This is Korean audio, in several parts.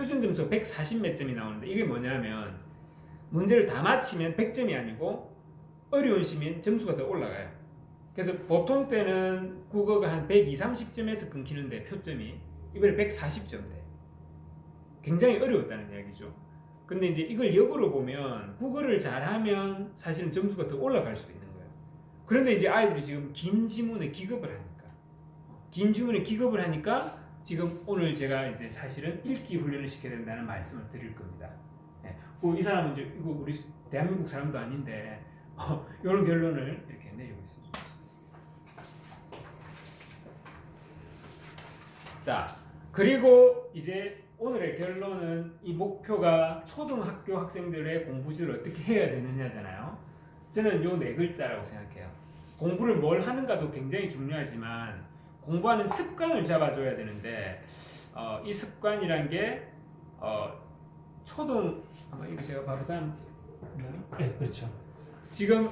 표준 점수가 140 몇 점이 나오는데 이게 뭐냐면 문제를 다 맞히면 100점이 아니고 어려운 시면 점수가 더 올라가요. 그래서 보통 때는 국어가 한 120, 30점에서 끊기는데 표점이 이번에 140점 돼. 굉장히 어려웠다는 이야기죠. 근데 이제 이걸 역으로 보면 국어를 잘하면 사실은 점수가 더 올라갈 수도 있는 거예요. 그런데 이제 아이들이 지금 긴 지문에 기겁을 하니까 지금 오늘 제가 이제 사실은 읽기 훈련을 시켜야 된다는 말씀을 드릴 겁니다. 네. 이 사람은 이제 이거 우리 대한민국 사람도 아닌데 이런 결론을 이렇게 내리고 있습니다. 자, 그리고 이제 오늘의 결론은 이 목표가 초등학교 학생들의 공부를 어떻게 해야 되느냐잖아요. 저는 요 네 글자라고 생각해요. 공부를 뭘 하는가도 굉장히 중요하지만 공부하는 습관을 잡아줘야 되는데 이 습관이란 게 아마 이거 제가 바로 다음 네, 그렇죠. 지금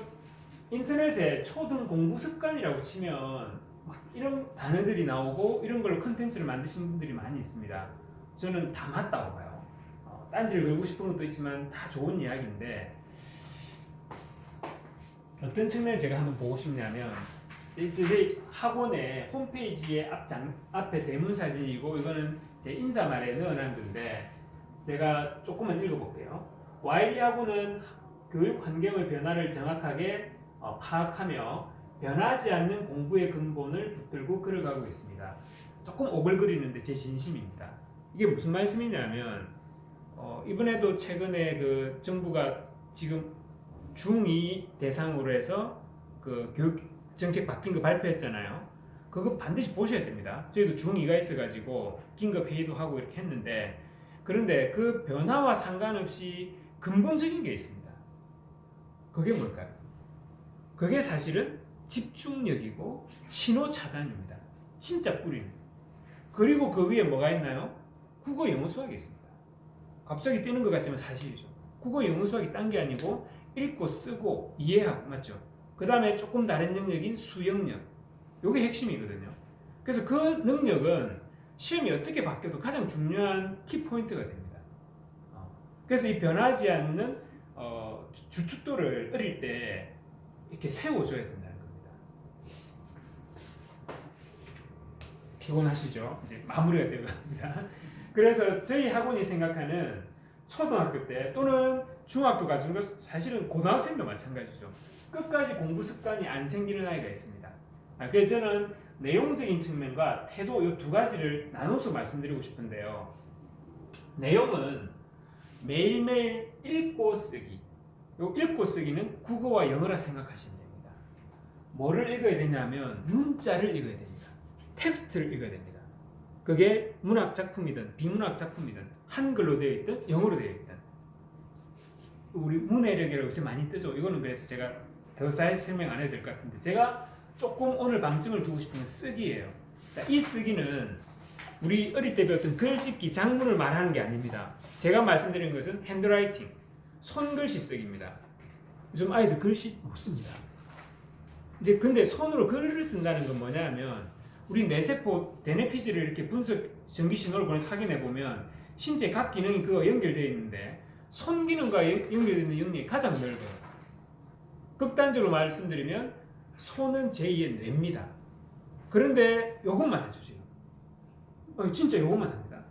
인터넷에 초등 공부 습관이라고 치면 막 이런 단어들이 나오고 이런 걸로 컨텐츠를 만드신 분들이 많이 있습니다. 저는 다 맞다고 봐요. 딴지를 걸고 싶은 것도 있지만 다 좋은 이야기인데 어떤 측면에 제가 한번 보고 싶냐면 저희 학원의 홈페이지의 앞에 대문 사진이고 이거는 제 인사말에 넣어놓은 건데 제가 조금만 읽어볼게요. YD 학원은 교육 환경의 변화를 정확하게 파악하며 변하지 않는 공부의 근본을 붙들고 걸어가고 있습니다. 조금 오글거리는데 제 진심입니다. 이게 무슨 말씀이냐면 이번에도 최근에 그 정부가 지금 중2 대상으로 해서 그 교육 정책 바뀐 거 발표했잖아요. 그거 반드시 보셔야 됩니다. 저희도 중2가 있어가지고 긴급 회의도 하고 이렇게 했는데 그런데 그 변화와 상관없이 근본적인 게 있습니다. 그게 뭘까요? 그게 사실은 집중력이고 신호 차단입니다. 진짜 뿌리는. 그리고 그 위에 뭐가 있나요? 국어, 영어, 수학이 있습니다. 갑자기 뜨는 것 같지만 사실이죠. 국어, 영어, 수학이 딴 게 아니고 읽고 쓰고 이해하고 맞죠? 그 다음에 조금 다른 영역인 수영력. 이게 핵심이거든요. 그래서 그 능력은 시험이 어떻게 바뀌어도 가장 중요한 키포인트가 됩니다. 그래서 이 변하지 않는 주춧돌을 어릴 때 이렇게 세워줘야 된다는 겁니다. 피곤하시죠? 이제 마무리가 되어 갑니다. 그래서 저희 학원이 생각하는 초등학교 때 또는 중학교 과정도 사실은 고등학생도 마찬가지죠. 끝까지 공부 습관이 안 생기는 아이가 있습니다. 그래서 저는 내용적인 측면과 태도 이 두 가지를 나눠서 말씀드리고 싶은데요. 내용은 매일매일 읽고 쓰기. 요 읽고 쓰기는 국어와 영어라 생각하시면 됩니다. 뭐를 읽어야 되냐면 문자를 읽어야 됩니다. 텍스트를 읽어야 됩니다. 그게 문학 작품이든 비문학 작품이든 한글로 되어 있든 영어로 되어 있든 우리 문해력이라고 요새 많이 뜨죠. 이거는 그래서 제가 더 잘 설명 안 해도 될 것 같은데 제가 조금 오늘 방점을 두고 싶은 건 쓰기예요. 자, 이 쓰기는 우리 어릴 때 배웠던 글짓기, 장문을 말하는 게 아닙니다. 제가 말씀드린 것은 핸드라이팅, 손글씨 쓰기입니다. 요즘 아이들 글씨 못 씁니다. 이제 근데 손으로 글을 쓴다는 건 뭐냐면 우리 뇌세포 대뇌피질을 이렇게 분석 전기 신호를 보내서 확인해 보면 신체 각 기능이 그거 연결되어 있는데 손 기능과 연결되는 영역이 가장 넓어요. 극단적으로 말씀드리면 손은 제2의 뇌입니다. 그런데 요것만 하죠 지금. 진짜 요것만 합니다.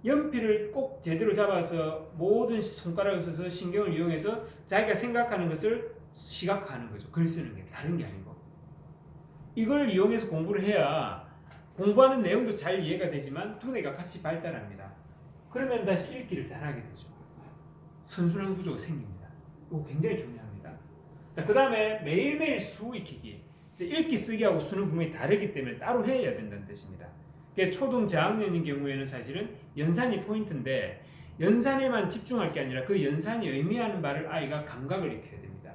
연필을 꼭 제대로 잡아서 모든 손가락을 써서 신경을 이용해서 자기가 생각하는 것을 시각화하는 거죠. 글 쓰는 게 다른 게 아니고. 이걸 이용해서 공부를 해야 공부하는 내용도 잘 이해가 되지만 두뇌가 같이 발달합니다. 그러면 다시 읽기를 잘하게 되죠. 선순환 구조가 생깁니다. 이거 굉장히 중요합니다. 자, 그 다음에 매일매일 수 익히기. 이제 읽기 쓰기하고 수는 분명히 다르기 때문에 따로 해야 된다는 뜻입니다. 초등 저학년인 경우에는 사실은 연산이 포인트인데 연산에만 집중할 게 아니라 그 연산이 의미하는 바를 아이가 감각을 익혀야 됩니다.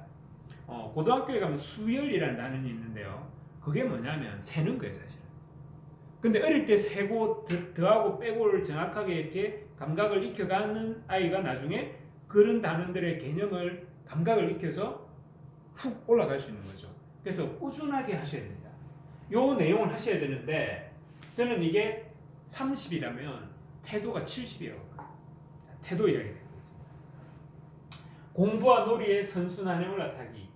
고등학교에 가면 수열이라는 단원이 있는데요. 그게 뭐냐면 세는 거예요 사실은. 근데 어릴 때 세고 더하고 빼고를 정확하게 이렇게 감각을 익혀가는 아이가 나중에 그런 단원들의 개념을 감각을 익혀서 훅 올라갈 수 있는 거죠. 그래서 꾸준하게 하셔야 됩니다. 요 내용을 하셔야 되는데 저는 이게 30이라면 태도가 70이라고 봐요. 태도 이야기를 하고 있습니다. 공부와 놀이의 선순환에 올라타기.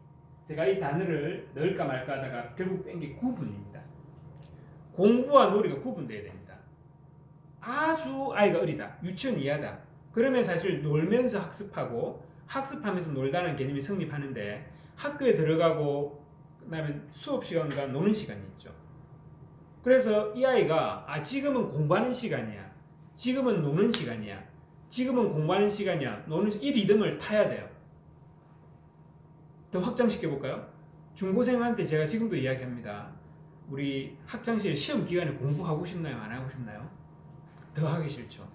제가 이 단어를 넣을까 말까 하다가 결국 뺀 게 구분입니다. 공부와 놀이가 구분돼야 됩니다. 아주 아이가 어리다, 유치원 이하다. 그러면 사실 놀면서 학습하고 학습하면서 놀다는 개념이 성립하는데 학교에 들어가고 그다음에 수업 시간과 노는 시간이 있죠. 그래서 이 아이가 지금은 공부하는 시간이야, 지금은 노는 시간이야, 지금은 공부하는 시간이야, 노는 이 리듬을 타야 돼요. 더 확장시켜 볼까요? 중고생한테 제가 지금도 이야기합니다. 우리 학창시절 시험 기간에 공부하고 싶나요? 안 하고 싶나요? 더 하기 싫죠.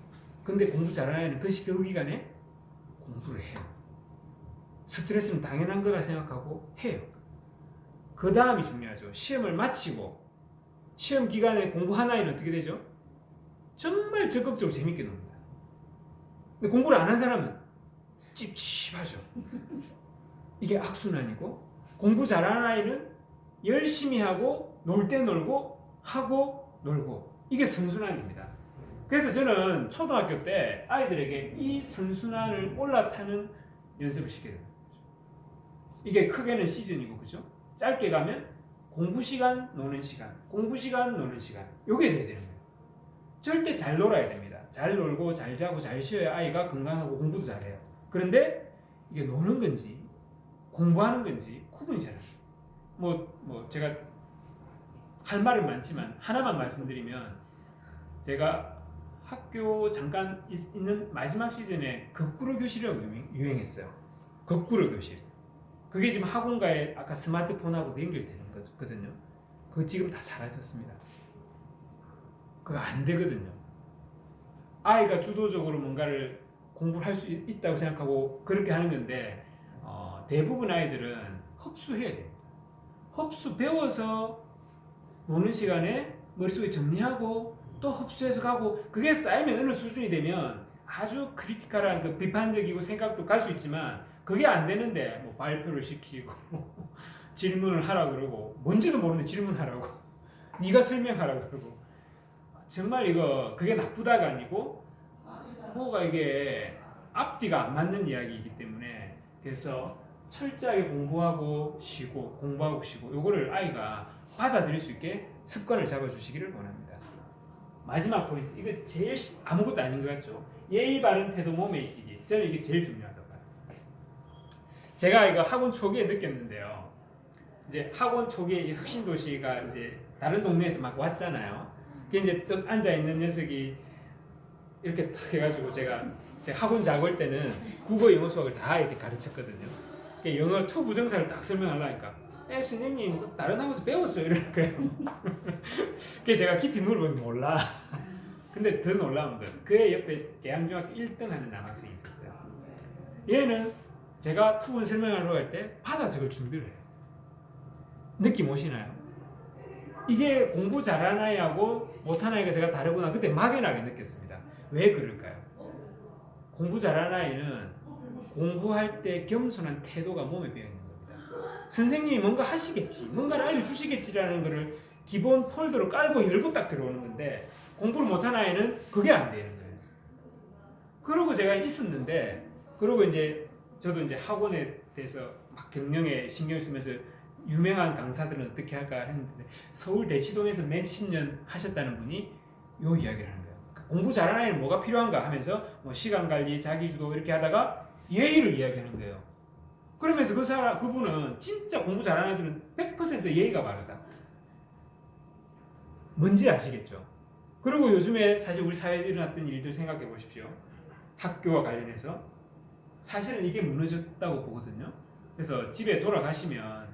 근데 공부 잘하는 아이는 그 기간에 공부를 해요. 스트레스는 당연한 거라 생각하고 해요. 그 다음이 중요하죠. 시험을 마치고 시험 기간에 공부한 아이는 어떻게 되죠? 정말 적극적으로 재밌게 놉니다. 근데 공부를 안 한 사람은 찝찝하죠. 이게 악순환이고, 공부 잘하는 아이는 열심히 하고 놀 때 놀고 하고 놀고, 이게 선순환입니다. 그래서 저는 초등학교 때 아이들에게 이 선순환을 올라타는 연습을 시켜야 됩니다. 이게 크게는 시즌이고, 그죠? 짧게 가면 공부 시간, 노는 시간, 공부 시간, 노는 시간, 요게 돼야 되는 거예요. 절대 잘 놀아야 됩니다. 잘 놀고 잘 자고 잘 쉬어야 아이가 건강하고 공부도 잘해요. 그런데 이게 노는 건지 공부하는 건지 구분이 잘 안 돼요. 제가 할 말은 많지만 하나만 말씀드리면, 제가 학교 잠깐 있는 마지막 시즌에 거꾸로 교실이라고 유행했어요. 거꾸로 교실. 그게 지금 학원과의 아까 스마트폰하고도 연결되는 거거든요. 그거 지금 다 사라졌습니다. 그거 안 되거든요. 아이가 주도적으로 뭔가를 공부를 할 수 있다고 생각하고 그렇게 하는 건데, 대부분 아이들은 흡수해야 됩니다. 배워서 노는 시간에 머릿속에 정리하고 또 흡수해서 가고, 그게 쌓이면 어느 수준이 되면 아주 크리티컬한 그 비판적이고 생각도 갈 수 있지만, 그게 안 되는데 뭐 발표를 시키고 질문을 하라 그러고, 뭔지도 모르는데 질문하라고 네가 설명하라 그러고, 정말 그게 나쁘다가 아니고 뭐가 이게 앞뒤가 안 맞는 이야기이기 때문에, 그래서 철저하게 공부하고 쉬고 공부하고 쉬고, 요거를 아이가 받아들일 수 있게 습관을 잡아주시기를 원합니다. 마지막 포인트, 이거 제일 아무것도 아닌 것 같죠? 예의 바른 태도 몸에 익히기. 저는 이게 제일 중요하다고 봐요. 제가 이거 학원 초기에 느꼈는데요. 이제 학원 초기에 혁신도시가 이제 다른 동네에서 막 왔잖아요. 그 이제 또 앉아 있는 녀석이 이렇게 탁 해가지고 제가 학원 작을 때는 국어, 영어, 수학을 다 이렇게 가르쳤거든요. 영어 투 부정사를 딱 설명하려니까, 선생님 다른 학원에서 배웠어요 이러는 거예요. 그래서 제가 깊이 물어보면 몰라. 근데 더 놀라운 건 그의 옆에 계양중학교 1등 하는 남학생이 있었어요. 얘는 제가 투분 설명하러 갈 때 받아서 그걸 준비를 해요. 느낌 오시나요? 이게 공부 잘하는 아이하고 못하는 아이가 제가 다르구나, 그때 막연하게 느꼈습니다. 왜 그럴까요? 공부 잘하는 아이는 공부할 때 겸손한 태도가 몸에 배어 있는 겁니다. 선생님이 뭔가 하시겠지, 뭔가를 알려주시겠지라는 거를 기본 폴더로 깔고 열고 딱 들어오는 건데, 공부를 못하는 아이는 그게 안 되는 거예요. 그러고 제가 있었는데, 그러고 이제 저도 이제 학원에 대해서 막 경영에 신경을 쓰면서 유명한 강사들은 어떻게 할까 했는데, 서울 대치동에서 몇십 년 하셨다는 분이 요 이야기를 하는 거예요. 공부 잘하는 아이는 뭐가 필요한가 하면서 뭐 시간 관리, 자기 주도 이렇게 하다가 예의를 이야기하는 거예요. 그러면서 그분은 진짜 공부 잘하는 애들은 100% 예의가 바르다. 뭔지 아시겠죠? 그리고 요즘에 사실 우리 사회에 일어났던 일들 생각해 보십시오. 학교와 관련해서 사실은 이게 무너졌다고 보거든요. 그래서 집에 돌아가시면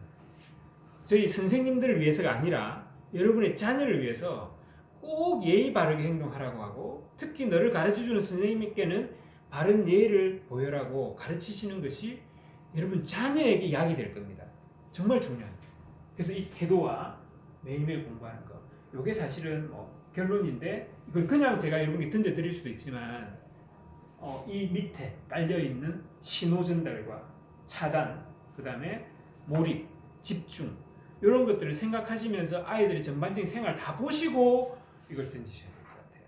저희 선생님들을 위해서가 아니라 여러분의 자녀를 위해서 꼭 예의 바르게 행동하라고 하고, 특히 너를 가르쳐주는 선생님께는 바른 예의를 보여라고 가르치시는 것이 여러분 자녀에게 약이 될 겁니다. 정말 중요합니다. 그래서 이 태도와 매일매일 공부하는 거, 이게 사실은 결론인데, 이걸 그냥 제가 여러분께 던져드릴 수도 있지만, 이 밑에 깔려있는 신호 전달과 차단, 그 다음에 몰입, 집중, 이런 것들을 생각하시면서 아이들의 전반적인 생활 다 보시고 이걸 던지셔야 될 것 같아요.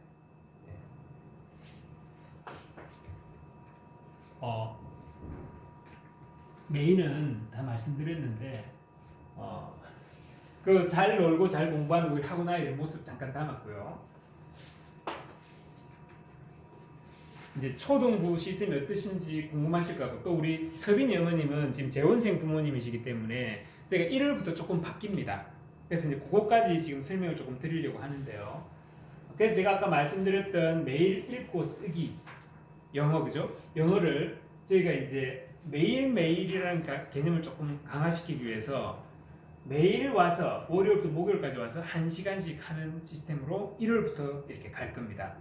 메인은 다 말씀드렸는데 그 잘 놀고 잘 공부하는 우리 학원 아이들 모습 잠깐 담았고요. 이제 초등부 시스템이 어떠신지 궁금하실 것 같고 또 우리 서빈이 어머님은 지금 재원생 부모님이시기 때문에 제가 1월부터 조금 바뀝니다. 그래서 이제 그것까지 지금 설명을 조금 드리려고 하는데요. 그래서 제가 아까 말씀드렸던 매일 읽고 쓰기 영어 그죠? 영어를 저희가 이제 매일매일이라는 개념을 조금 강화시키기 위해서 매일 와서 월요일부터 목요일까지 와서 1시간씩 하는 시스템으로 1월부터 이렇게 갈 겁니다.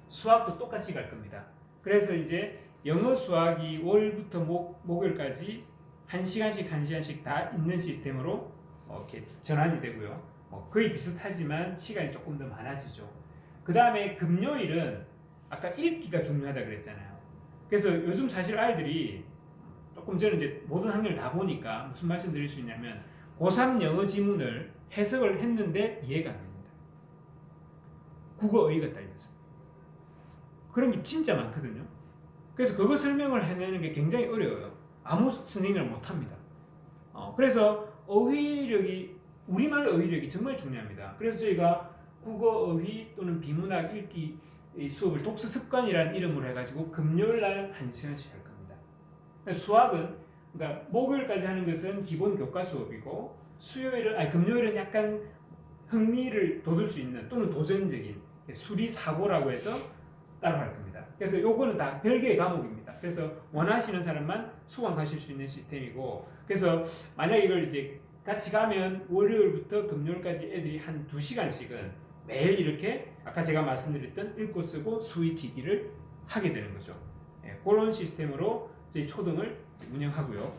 수학도 똑같이 갈 겁니다. 그래서 이제 영어 수학이 월부터 목요일까지 1시간씩 다 있는 시스템으로 이렇게 전환이 되고요. 거의 비슷하지만 시간이 조금 더 많아지죠. 그 다음에 금요일은 아까 읽기가 중요하다 그랬잖아요. 그래서 요즘 사실 아이들이 조금 저는 이제 모든 학년을 다 보니까 무슨 말씀 드릴 수 있냐면 고3 영어 지문을 해석을 했는데 이해가 안 됩니다. 국어 어휘가 딸려서. 그런 게 진짜 많거든요. 그래서 그거 설명을 해내는 게 굉장히 어려워요. 아무 선생님을 못합니다. 그래서 어휘력이 우리말 어휘력이 정말 중요합니다. 그래서 저희가 국어 어휘 또는 비문학 읽기 수업을 독서 습관이라는 이름으로 해가지고 금요일날 1시간씩 할 겁니다. 수학은 그러니까 목요일까지 하는 것은 기본 교과 수업이고 금요일은 약간 흥미를 돋을 수 있는 또는 도전적인 수리 사고라고 해서 따로 할 겁니다. 그래서 요거는 다 별개의 과목입니다. 그래서 원하시는 사람만 수강하실 수 있는 시스템이고 그래서 만약 이걸 이제 같이 가면 월요일부터 금요일까지 애들이 한 2시간씩은 매일 이렇게 아까 제가 말씀드렸던 읽고 쓰고 수익기기를 하게 되는 거죠. 그런 시스템으로 저희 초등을 운영하고요.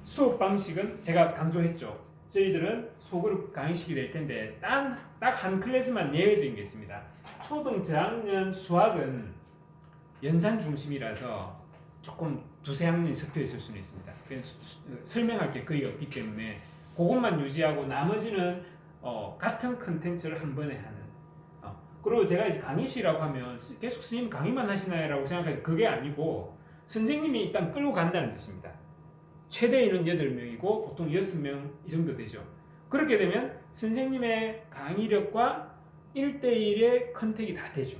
수업 방식은 제가 강조했죠. 저희들은 소그룹 강의식이 될 텐데 딱 한 클래스만 예외적인 게 있습니다. 초등 저학년 수학은 연산 중심이라서 조금 두세 학년이 섞여 있을 수는 있습니다. 설명할 게 거의 없기 때문에 그것만 유지하고 나머지는 같은 컨텐츠를 한 번에 하는 그리고 제가 이제 강의시라고 하면 계속 스님 강의만 하시나요? 라고 생각하지 그게 아니고 선생님이 일단 끌고 간다는 뜻입니다. 최대인은 8명이고 보통 6명 이 정도 되죠. 그렇게 되면 선생님의 강의력과 1대1의 컨택이 다 되죠.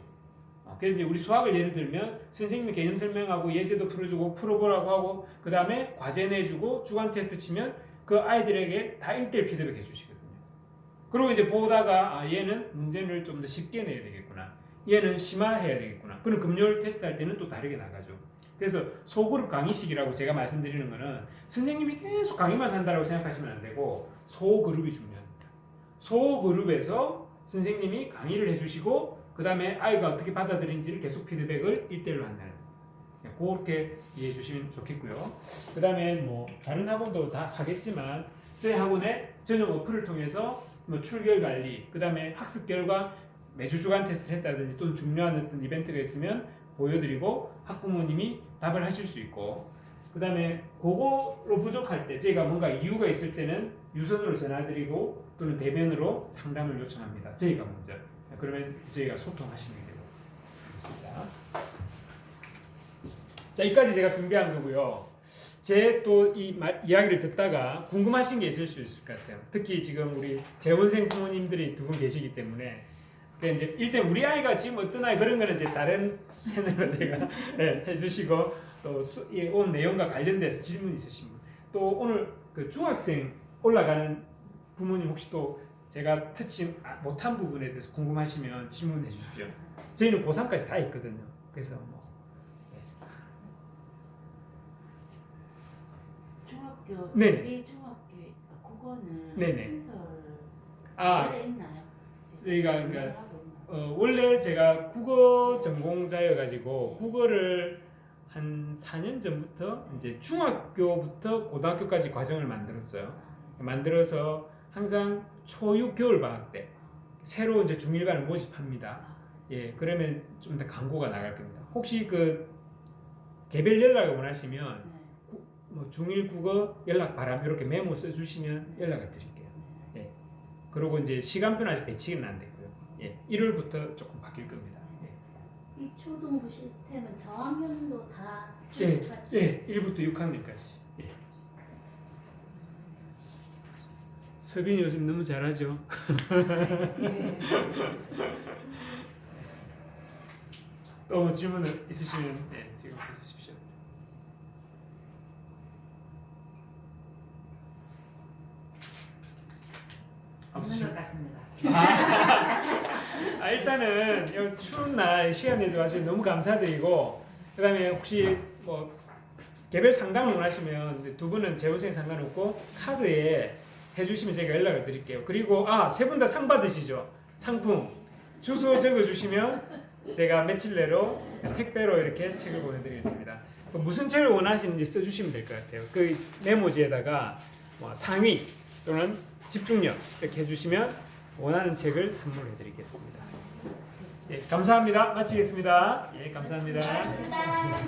그래서 이제 우리 수학을 예를 들면 선생님이 개념 설명하고 예제도 풀어주고 풀어보라고 하고 그 다음에 과제 내주고 주간 테스트 치면 그 아이들에게 다 1대1 피드백 해주시거든요. 그리고 이제 보다가 얘는 문제를 좀 더 쉽게 내야 되겠구나. 얘는 심화해야 되겠구나. 그럼 금요일 테스트 할 때는 또 다르게 나가죠. 그래서 소그룹 강의식이라고 제가 말씀드리는 거는 선생님이 계속 강의만 한다고 생각하시면 안 되고 소그룹이 중요합니다. 소그룹에서 선생님이 강의를 해주시고 그 다음에 아이가 어떻게 받아들인지를 계속 피드백을 1대1로 한다는 거예요. 그렇게 이해해 주시면 좋겠고요. 그 다음에 뭐 다른 학원도 다 하겠지만 저희 학원의 전용 어플을 통해서 뭐 출결 관리, 그 다음에 학습 결과 매주 주간 테스트를 했다든지 또는 중요한 어떤 이벤트가 있으면 보여드리고 학부모님이 답을 하실 수 있고 그 다음에 그거로 부족할 때 저희가 뭔가 이유가 있을 때는 유선으로 전화드리고 또는 대면으로 상담을 요청합니다. 저희가 먼저. 그러면 저희가 소통하시면 되고 있습니다. 자, 여기까지 제가 준비한 거고요. 제 또 이 이야기를 듣다가 궁금하신 게 있을 수 있을 것 같아요. 특히 지금 우리 재원생 부모님들이 2분 계시기 때문에 이제 일단 우리 아이가 지금 어떤 아이 그런 거는 이제 다른 채널로 제가 해주시고 또 오늘 내용과 관련돼서 질문 있으신 분, 또 오늘 그 중학생 올라가는 부모님 혹시 또 제가 터치 못한 부분에 대해서 궁금하시면 질문해 주십시오. 저희는 고3까지 다 있거든요. 그래서 뭐 중학교 네. 우리 중학교 그거는 네네. 신설 원래 있나요? 저희가 그러니까 원래 제가 국어 전공자여가지고 국어를 한 4년 전부터 이제 중학교부터 고등학교까지 과정을 만들었어요. 만들어서 항상 초6 겨울 방학 때 새로 이제 중1반을 모집합니다. 예, 그러면 좀 더 광고가 나갈 겁니다. 혹시 그 개별 연락을 원하시면 뭐 중1 국어 연락 바람 이렇게 메모 써주시면 연락을 드릴게요. 예, 그리고 이제 시간표는 아직 배치는 안 됐고요. 예, 1월부터 조금 바뀔 겁니다. 예. 이 초등부 시스템은 저학년도 다 예, 같이 예, 1부터 6학년까지. 예. 서빈이 요즘 너무 잘하죠. 또 질문 있으시면 네, 지금 해주십시오. 없는 것 같습니다. 일단은 이 추운 날 시간 내줘가지고 너무 감사드리고, 그다음에 혹시 뭐 개별 상담을 원하시면 두 분은 재원생에 상관없고 카드에 해주시면 제가 연락을 드릴게요. 그리고 세 분 다 상 받으시죠? 상품 주소 적어주시면 제가 며칠 내로 택배로 이렇게 책을 보내드리겠습니다. 무슨 책을 원하시는지 써주시면 될 것 같아요. 그 메모지에다가 뭐 상위 또는 집중력 이렇게 해주시면 원하는 책을 선물해드리겠습니다. 예, 감사합니다. 마치겠습니다. 예, 감사합니다. 고맙습니다.